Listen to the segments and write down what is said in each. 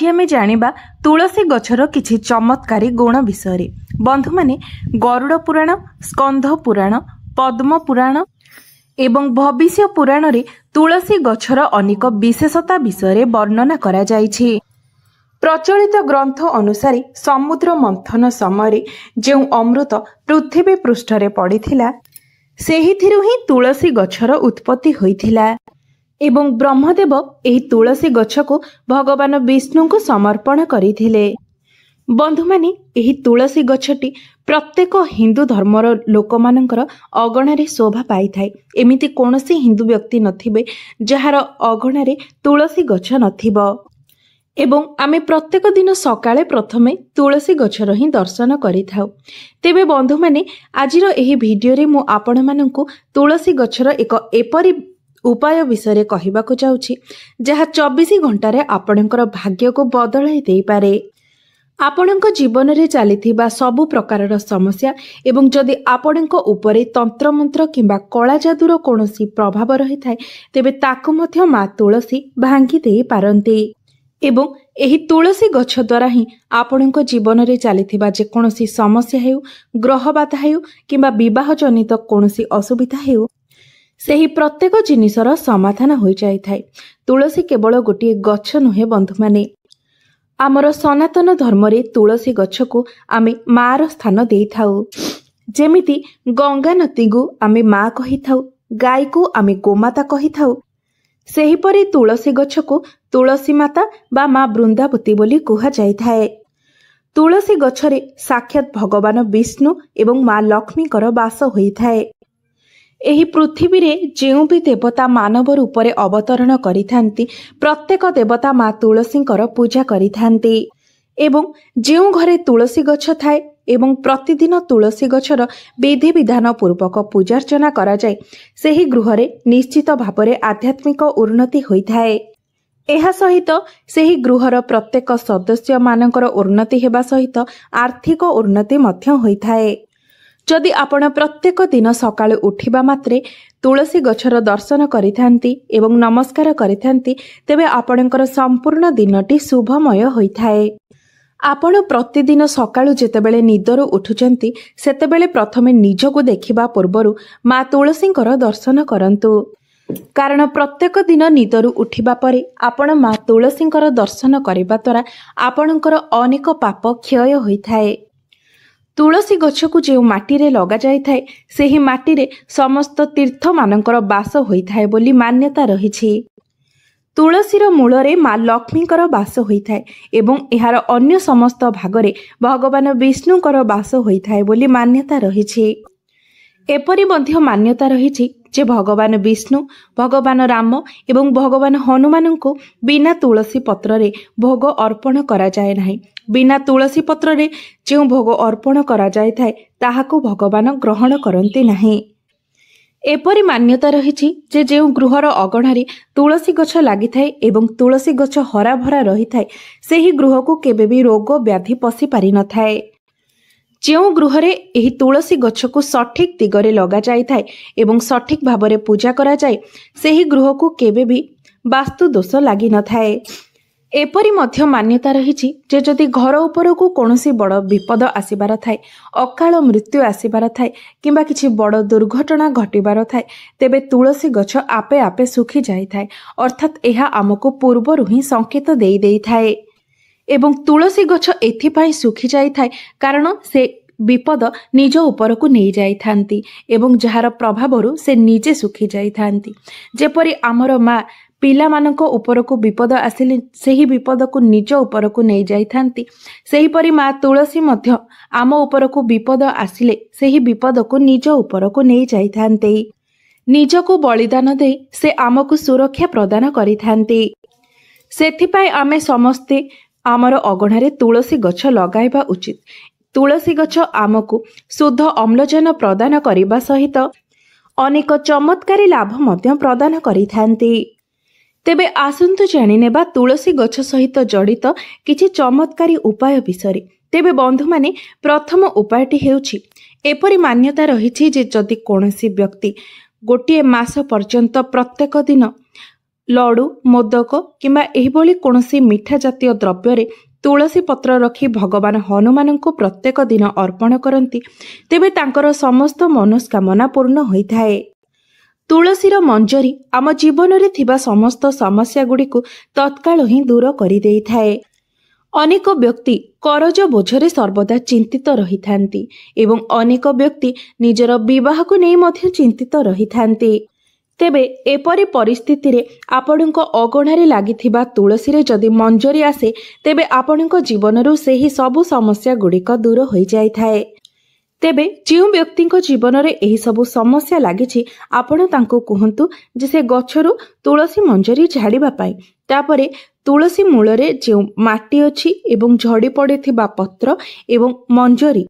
आजके आमे जानिबा तुलसी गछर किछि चमत्कारी गुण विषय। बंधु माने गरुड़ पुराण, स्कंध पुराण, पद्म पुराण एवं भविष्य पुराण रे तुलसी गछर अनेक विशेषता विषय वर्णना करा जाइछि। प्रचलित ग्रंथ अनुसार समुद्र मंथन समय जो अमृत पृथ्वी पृष्ठरे पड़िथिला सेहिथिरु ही तुलसी गछर उत्पत्ति होइथिला एवं ब्रह्मदेव एही तुलसी गछ को भगवान विष्णु को समर्पण करिथिले। बंधु माने एही तुलसी गछटी प्रत्येक हिंदू धर्मर लोक मानकर अगणारे शोभा पाई थाए। एमिति कोनोसी हिंदू व्यक्ति नथिबे जहार अगणारे तुलसी गछ नथिबो एवं आमे प्रत्येक दिन सकाळे प्रथमे तुलसी गछर ही दर्शन करिथाउ। तेबे बंधु माने आजिर एही भिडियो रे मु आपण माननकु तुलसी गछर एक एपरी उपाय विषय कहबाकू जाउछि जहा 24 घंटारे आपणकर भाग्य को बदलाई देई पारे। आपणक जीवन रे चलीथिबा सबु प्रकारर समस्या एवं जदि आपणक उपरे तंत्र मंत्र किंबा कला जादूर कोनोसी प्रभाव रही थाए तेबे ताकु मध्य मा तुलसी भांगी देई पारंती एवं एही तुलसी गछ द्वारा ही आपणक जीवन रे चलीथिबा जे कोनोसी समस्या हेउ, ग्रह बाधा हेउ किंबा विवाह जनित कोनोसी असुविधा हेउ सेही प्रत्येक जिनिसर समाधान हो जाई थाए। तुलसी केवल गोटे गछ नुहे बंधु माने, आमर सनातन धर्म रे तुलसी गछ को आमे मार स्थान देई थाउ। जेमिति गंगा नदी को आमे माँ कहि थाउ, गाय को आमे गोमाता कहि थाउ, सेहीपरि तुलसी गछ को तुलसी माता बा माँ वृंदावती बोली कुहा जाई थाए। तुलसी गछरे साक्षात भगवान विष्णु एवं माँ लक्ष्मीकर वास होई थाए। एही पृथ्वी रे जेउ भी देवता मानव रूपरे अवतरण करिथांती प्रत्येक देवता माँ तुलसीकर पूजा करिथांती एवं जेउ घरे तुलसी गछ थाए एवं प्रतिदिन तुलसी गछर विधि विधान पूर्वक पूजार्चना करा जाय सेही गृहरे निश्चित भावरे आध्यात्मिक उन्नति होइथाए। एहा सहित सेही गृहर प्रत्येक सदस्य मानकर उन्नति हेबा सहित आर्थिक उन्नति मध्य होइथाए। जदि आपण प्रत्येक दिन सकाळु उठिबा मात्रे तुलसी गछर दर्शन करिथांती एवं नमस्कार करिथांती तेबे आपणकर संपूर्ण दिनटी शुभमय होइथाए। आपण प्रतिदिन सकाळु जेतेबेले निदरु उठुचंती सेतेबेले प्रथमे निजको देखिबा पूर्वरु माँ तुलसींकर दर्शन करंतु, कारण प्रत्येक दिन निदरु उठिबा परे आपण माँ तुलसींकर दर्शन करिबा द्वारा आपणकर अनेक पाप क्षय होइथाए। तुलसी गछ को जो माटी रे लगा जाय थाए सेही माटी रे समस्त तीर्थ मानकर वास होइथाए बोली मान्यता रहिछि। तुलसीर मूल रे माँ लक्ष्मीकर वास होइथाए एवं एहार अन्य समस्त भागरे भगवान विष्णुकर वास होइथाए बोली मान्यता रहिछि। एपरि मध्य मान्यता रहिछि जे भगवान विष्णु, भगवान राम एवं भगवान हनुमान को बिना तुलसी पत्र रे भोग अर्पण करा जाय नाही। बिना तुलसी पत्र रे जो भोग अर्पण करा जाय थाए ताहाको भगवान ग्रहण करंती नाही। एपरि मान्यता रहिछि जे जो गृहर अगणारे तुलसी गछ लागि थाए एवं तुलसी गछ हरा भरा रही थाए सेही गृह को केबे भी रोग व्याधि पसी पारि न थाए। जो गृहरे एही तुलसी गछ को सठिक दिगरे लगा जाय थाए एवं सठिक भावरे पूजा करा जाय सेही गृह को केबे भी वास्तु दोष लागि न थाए। एपरि मध्य मान्यता रहिछि जे जदि घर उपर को कोनोसी बड़ विपद आसीबार थाए, अकाल मृत्यु आसीबार थाए किंबा किछि बड़ दुर्घटना घटिबार थाए तेबे तुलसी गछ आपे आपे सुखी जाय थाए, अर्थात एहा आमको पूर्वरु ही संकेत देई देई थाए एवं तुलसी गछ एथिपाई सुखी जाय थाए कारण से विपद निज उपर को नहीं जाई थांती एवं जहार प्रभावरु से निजे सुखी जाई थांती। जेपरि आमर माँ पिला मानक उपर को विपद आसिले सेही विपद को निज उपर को नहीं जाई थांती, सेही परि माँ तुलसी मध्य आम उपर को विपद आसिले सेही विपद को निज उपर को नहीं जाई थांते। निज को बलिदान दे से आमको सुरक्षा प्रदान करि थांती। सेथिपाई आमे समस्ते आमर अगणारे तुलसी गछ लगाइबा उचित। तुलसी गछ आमको शुद्ध अम्लजान प्रदान करिबा सहित अनेक चमत्कारी लाभ मध्य प्रदान करि थांती। तेबे आसंतु जानि नेबा तुलसी गछ सहित जड़ित किछि चमत्कारी उपाय विषय। तेबे बंधु माने प्रथम उपायटी हेउछि एपरि मान्यता रहिछि जे जदि कोनोसी व्यक्ति गोटे मास पर्यंत प्रत्येक दिन लडु मोदक किंबा एहिभଳି कौनसी मिठा जातीय द्रव्य तुलसी पत्र रखी भगवान हनुमान को प्रत्येक दिन अर्पण करती तेबे तांकर समस्त मनोस्कामना पूर्ण होता है। तुलसीर मंजरी आम जीवन में थिबा समस्त समस्या गुड़ी को तत्काल ही दूर कर दे थाए। अनेक व्यक्ति करज बोझरे सर्वदा चिंतित रही थांती एवं अनेक व्यक्ति निजर विवाह को नहीं मध्य चिंतित रही थांती। तेबे एपरी परिस्थिति रे आपणक अगणारे लागिथिबा तुलसी रे जदि मंजरी आसे तेबे आपणक जीवनरु सेही सबु समस्या गुड़िक दूर हो जाय थाए। तेबे जो व्यक्ति जीवन में यही सबु समस्या लगी आपण तांको कहतु जे से गछरु तुलसी मंजरी झाड़िबा पाई तापरे तुलसी मूलरे जो माटी अछि एवं झड़ी पड़िथिबा पत्र एवं मंजरी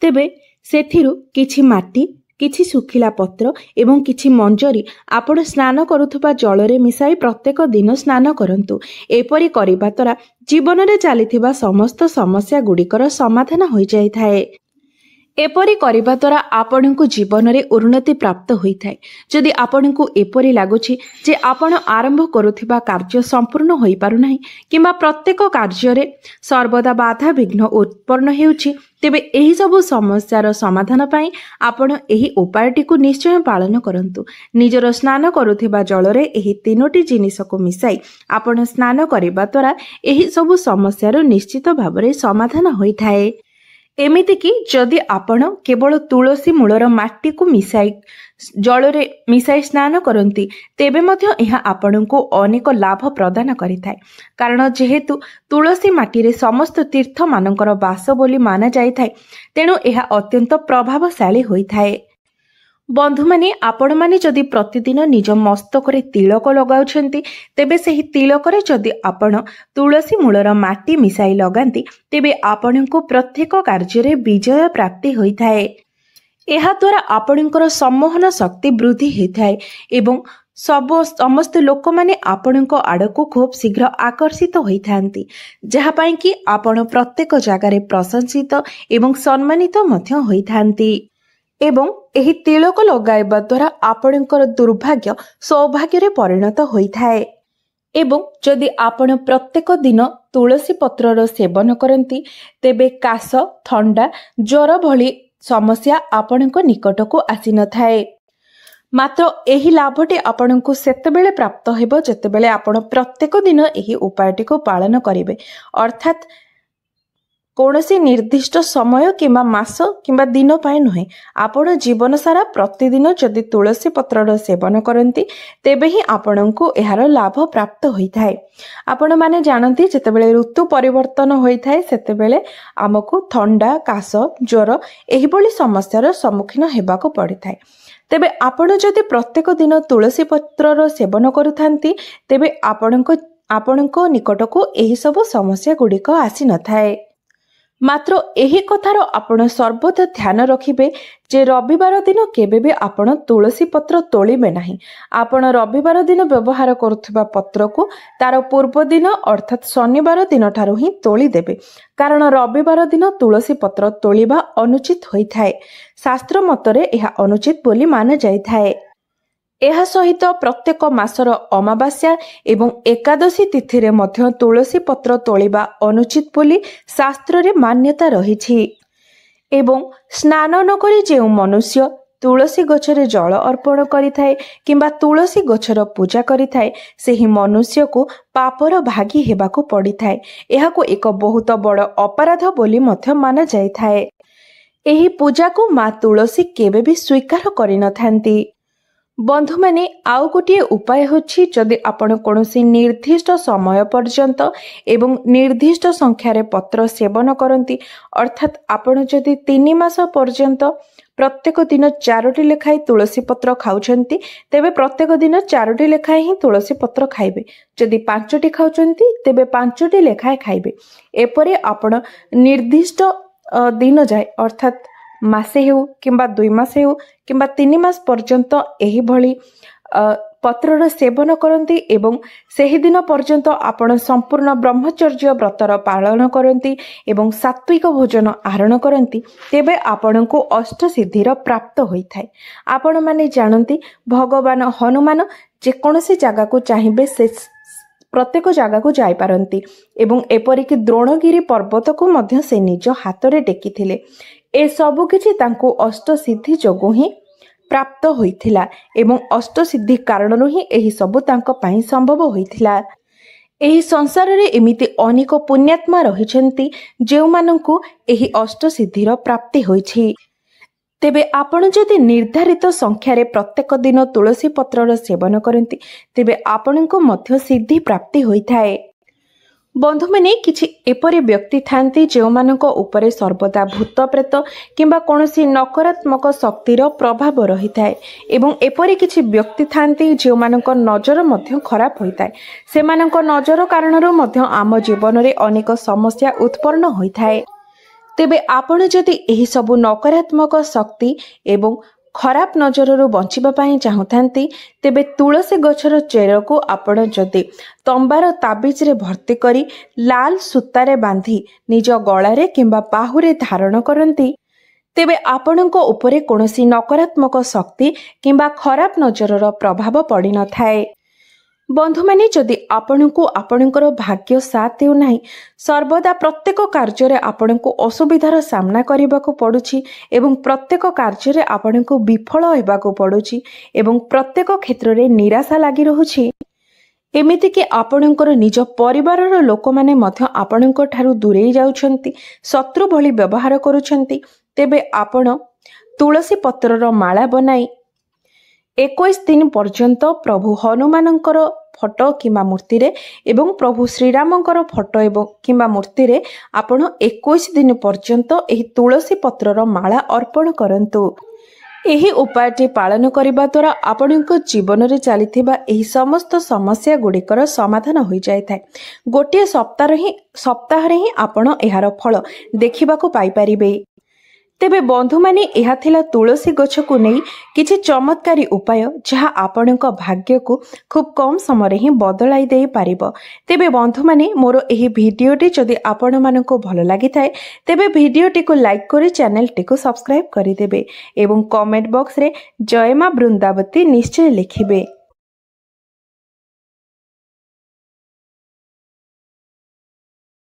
तेबे सेथिरु किछि माटी किछि सुखिला पत्र एवं किछि मंजरी आपण स्नान करुथबा जलरे मिसाई प्रत्येक दिन स्नान करंतु। एपरि करिबा द्वारा जीवन में चलीथिबा समस्त समस्या गुड़िकर समाधान हो जाय थाए। एपरी करिबा द्वारा आपणको जीवन में उन्नति प्राप्त होता है। जदि आपणको एपरी लगुच जे आपण आरंभ करुथिबा कार्य संपूर्ण हो पारुनाही किंबा प्रत्येक कार्य सर्वदा बाधा विघ्न उत्पन्न हेउछि तेबे एही सबु समस्यार समाधान पाई आपण एही उपायटी को निश्चय पालन करंतु। निजर स्नान करुथिबा जलरे एही तीनोटी जिनिस को मिसाई आपण स्नान करिबा द्वारा एही सबु समस्यार निश्चित भावरे समाधान होइथाए। एमिति कि जदि आपण केवल तुलसी मूलर माटी को मिसाई जलरे मिसाई स्नान करती तेबे मध्य यह आपण को अनेक लाभ प्रदान करिथाए। कारण जेहेतु तुलसी माटी रे समस्त तीर्थ मानकर बास बोली माना जाइथाए तेणु यह अत्यंत प्रभावशाली होइथाए। बंधु माने आपण माने जदि प्रतिदिन निज मस्तक तिलक लगाउछंती तेबे सही तिलक रे जदि आपण तुलसी मूलर माटी मिसाई लगांती तेबे आपण को प्रत्येक कार्य रे विजय प्राप्ति होइथाए। एहा द्वारा आपणकर सम्मोहन शक्ति वृद्धि होइथाए एवं समस्त लोक माने आपणक आड़को खूब शीघ्र आकर्षित होइथांती जहा पाई कि आपण प्रत्येक जगार प्रशंसित एवं सम्मानित मध्य होइथांती। एवं एही तिलक लगाइबा द्वारा आपणकर दुर्भाग्य सौभाग्य रे परिणत होइथाए। एवं जदि आपण प्रत्येक दिन तुलसी पत्रर सेवन करती तेबे काश थंडा ज्वर भली समस्या आपणक निकट को आसी न थाए। मात्र एही लाभटी आपणको सेतेबेले प्राप्त हेबो जेतेबेले आपण प्रत्येक दिन एही उपायटी को पालन करिवे। अर्थात कौनसी निर्दिष्ट समय किंबा मास किंबा दिन पाए नुहे आपण जीवन सारा प्रतिदिन जदि तुलसी पत्रर सेवन करती तेबे ही आपणको एहार लाभ प्राप्त होइथाए। आपण माने जानती जेतेबेले ऋतु परिवर्तन होइथाए सेतेबेले आमको थंडा काश ज्वर एही भली समस्यार सम्मुखीन हेबाको पड़िथाए। तेबे आपण जदि प्रत्येक दिन तुलसी पत्रर सेवन करुथांती तेबे आपणको निकटको एही सब समस्या गुड़िक आसी न थाए। मात्र एही कथार आपण सर्वदा ध्यान रखिबे जे रविवार दिन केबे भी आपण तुलसी पत्र तोलिबे नाही। आपण रविवार दिन व्यवहार करुथिबा पत्र को तार पूर्व दिन अर्थात शनिवार दिन ठारू ही तोली देबे। कारण रविवार दिन तुलसी पत्र तोलिबा अनुचित होइथाए। शास्त्र मतरे एहा अनुचित बोली माना जाइथाए। एहा सहित प्रत्येक मासर अमावास्या एवं एकादशी तिथि रे मध्य तुलसी पत्र तोलिबा अनुचित बोली शास्त्र रे मान्यता रहिछि। एवं स्नान न करी जे मनुष्य तुलसी गछरे जल अर्पण करिथाए किंबा तुलसी गछर पूजा करिथाए सेही मनुष्य को पापर भागी हेबाको पड़िथाए। एहाको एक बहुत बड़ अपराध बोली मध्य माना जाइथाए। एही पूजा को मां तुलसी केबे भी स्वीकार करि नथांती। बंधु माने आउ गोटे उपाय होछि जदि आपण कोनोसी निर्दिष्ट समय पर्यंत एवं निर्दिष्ट संख्यार पत्र सेवन करती अर्थात आपण जदि 3 मास पर्यंत प्रत्येक दिन 4टी लेखाएं तुलसी पत्र खाउछंती तेबे प्रत्येक दिन 4टी लेखाएं ही तुलसी पत्र खाइबे। जदि 5टी खाउछंती तेबे 5टी लेखाएं खाइबे। एपरे आपण निर्दिष्ट दिन जाए अर्थात मासे हेउ किंबा 2 मास हेउ किंबा 3 मास पर्यंत एही भली ପତ୍ରର ସେବନ କରନ୍ତି ଏବଂ ସେହି ଦିନ ପର୍ଯ୍ୟନ୍ତ ଆପଣ ସମ୍ପୂର୍ଣ୍ଣ ବ୍ରହ୍ମଚର୍ଯ୍ୟ ବ୍ରତର ପାଳନ କରନ୍ତି ଏବଂ ସାତ୍ବିକ ଭୋଜନ ଆହରଣ କରନ୍ତି, ତେବେ ଆପଣଙ୍କୁ ଅଷ୍ଟସିଦ୍ଧିର ପ୍ରାପ୍ତ ହୋଇଥାଏ। ଆପଣମାନେ ଜାଣନ୍ତି ଭଗବାନ ହନୁମାନ ଯେକୌଣସି ଜାଗାକୁ ଚାହିଁବେ ସେ ପ୍ରତ୍ୟେକ ଜାଗାକୁ ଯାଇପାରନ୍ତି ଏବଂ ଏପରିକି ଦ୍ରୋଣଗିରି ପର୍ବତକୁ ମଧ୍ୟ ସେ ନିଜ ହାତରେ ଟେକିଥିଲେ। ଏସବୁ କିଛି ତାଙ୍କୁ ଅଷ୍ଟସିଦ୍ଧି ଯୋଗୁଁ ହିଁ ପ୍ରାପ୍ତ ହୋଇଥିଲା ଏବଂ ଅଷ୍ଟସିଦ୍ଧି କାରଣରୁ ହିଁ ଏହି ସବୁ ତାଙ୍କ ପାଇଁ ସମ୍ଭବ ହୋଇଥିଲା। ଏହି ସଂସାରରେ ଏମିତି ଅନେକ ପୁଣ୍ୟାତ୍ମା ରହିଛନ୍ତି ଯେଉଁମାନଙ୍କୁ ଏହି ଅଷ୍ଟସିଦ୍ଧିର ପ୍ରାପ୍ତି ହୋଇଛି। ତେବେ ଆପଣ ଯଦି ନିର୍ଦ୍ଧାରିତ ସଂଖ୍ୟାରେ ପ୍ରତ୍ୟେକ ଦିନ ତୁଳସୀ ପତ୍ରର ସେବନ କରନ୍ତି, ତେବେ ଆପଣଙ୍କୁ ମଧ୍ୟ ସିଦ୍ଧି ପ୍ରାପ୍ତି ହୋଇଥାଏ। ବନ୍ଧୁମାନେ, କିଛି ଏପରି ବ୍ୟକ୍ତି ଥାନ୍ତି ଯେଉଁମାନଙ୍କ ଉପରେ ସର୍ବଦା ଭୂତ ପ୍ରେତ କିମ୍ବା କୌଣସି ନକାରାତ୍ମକ ଶକ୍ତିର ପ୍ରଭାବ ରହିଥାଏ ଏବଂ ଏପରି କିଛି ବ୍ୟକ୍ତି ଥାନ୍ତି ଯେଉଁମାନଙ୍କ ନଜର ମଧ୍ୟ ଖରାପ ହୋଇଥାଏ। ସେମାନଙ୍କ ନଜର କାରଣରୁ ମଧ୍ୟ ଆମ ଜୀବନରେ ଅନେକ ସମସ୍ୟା ଉତ୍ପନ୍ନ ହୋଇଥାଏ। ତେବେ ଆପଣ ଯଦି ଏହି ସବୁ ନକାରାତ୍ମକ ଶକ୍ତି ଏବଂ ଖରାପ ନଜରରୁ ବଞ୍ଚିବା ପାଇଁ ଚାହୁଁଥାନ୍ତି, ତେବେ ତୁଳସୀ ଗଛର ଚେରକୁ ଆପଣ ଯଦି ତମ୍ବାର ତାବିଜରେ ଭର୍ତ୍ତି କରି ଲାଲ ସୂତାରେ ବାନ୍ଧି ନିଜ ଗଳାରେ କିମ୍ବା ବାହୁରେ ଧାରଣ କରନ୍ତି, ତେବେ ଆପଣଙ୍କ ଉପରେ କୌଣସି ନକାରାତ୍ମକ ଶକ୍ତି କିମ୍ବା ଖରାପ ନଜରର ପ୍ରଭାବ ପଡ଼ିନଥାଏ। ବନ୍ଧୁମାନେ, ଯଦି ଆପଣଙ୍କୁ ଆପଣଙ୍କର ଭାଗ୍ୟ ସାଥ ଦେଉନାହିଁ, ସର୍ବଦା ପ୍ରତ୍ୟେକ କାର୍ଯ୍ୟରେ ଆପଣଙ୍କୁ ଅସୁବିଧାର ସାମ୍ନା କରିବାକୁ ପଡ଼ୁଛି ଏବଂ ପ୍ରତ୍ୟେକ କାର୍ଯ୍ୟରେ ଆପଣଙ୍କୁ ବିଫଳ ହେବାକୁ ପଡ଼ୁଛି ଏବଂ ପ୍ରତ୍ୟେକ କ୍ଷେତ୍ରରେ ନିରାଶା ଲାଗି ରହୁଛି, ଏମିତିକି ଆପଣଙ୍କର ନିଜ ପରିବାରର ଲୋକମାନେ ମଧ୍ୟ ଆପଣଙ୍କ ଠାରୁ ଦୂରେଇ ଯାଉଛନ୍ତି, ଶତ୍ରୁ ଭଳି ବ୍ୟବହାର କରୁଛନ୍ତି, ତେବେ ଆପଣ ତୁଳସୀ ପତ୍ରର ମାଳା ବନାଇ 21 ଦିନ ପର୍ଯ୍ୟନ୍ତ ପ୍ରଭୁ ହନୁମାନଙ୍କର ଫଟୋ କିମ୍ବା ମୂର୍ତ୍ତିରେ ଏବଂ ପ୍ରଭୁ ଶ୍ରୀରାମଙ୍କର ଫଟୋ ଏବଂ କିମ୍ବା ମୂର୍ତ୍ତିରେ ଆପଣ 21 ଦିନ ପର୍ଯ୍ୟନ୍ତ ଏହି ତୁଳସୀ ପତ୍ରର ମାଳା ଅର୍ପଣ କରନ୍ତୁ। ଏହି ଉପାୟଟି ପାଳନ କରିବା ଦ୍ୱାରା ଆପଣଙ୍କ ଜୀବନରେ ଚାଲିଥିବା ଏହି ସମସ୍ତ ସମସ୍ୟା ଗୁଡ଼ିକର ସମାଧାନ ହୋଇଯାଇଥାଏ। ଗୋଟିଏ ସପ୍ତାହରେ ହିଁ ଆପଣ ଏହାର ଫଳ ଦେଖିବାକୁ ପାଇପାରିବେ। ତେବେ ବନ୍ଧୁମାନେ, ଏହା ଥିଲା ତୁଳସୀ ଗଛକୁ ନେଇ କିଛି ଚମତ୍କାରୀ ଉପାୟ ଯାହା ଆପଣଙ୍କ ଭାଗ୍ୟକୁ ଖୁବ୍ କମ୍ ସମୟରେ ହିଁ ବଦଳାଇ ଦେଇପାରିବ। ତେବେ ବନ୍ଧୁମାନେ, ମୋର ଏହି ଭିଡ଼ିଓଟି ଯଦି ଆପଣମାନଙ୍କୁ ଭଲ ଲାଗିଥାଏ, ତେବେ ଭିଡ଼ିଓଟିକୁ ଲାଇକ୍ କରି ଚ୍ୟାନେଲଟିକୁ ସବସ୍କ୍ରାଇବ୍ କରିଦେବେ ଏବଂ କମେଣ୍ଟ ବକ୍ସରେ ଜୟ ମା ବୃନ୍ଦାବତୀ ନିଶ୍ଚୟ ଲେଖିବେ।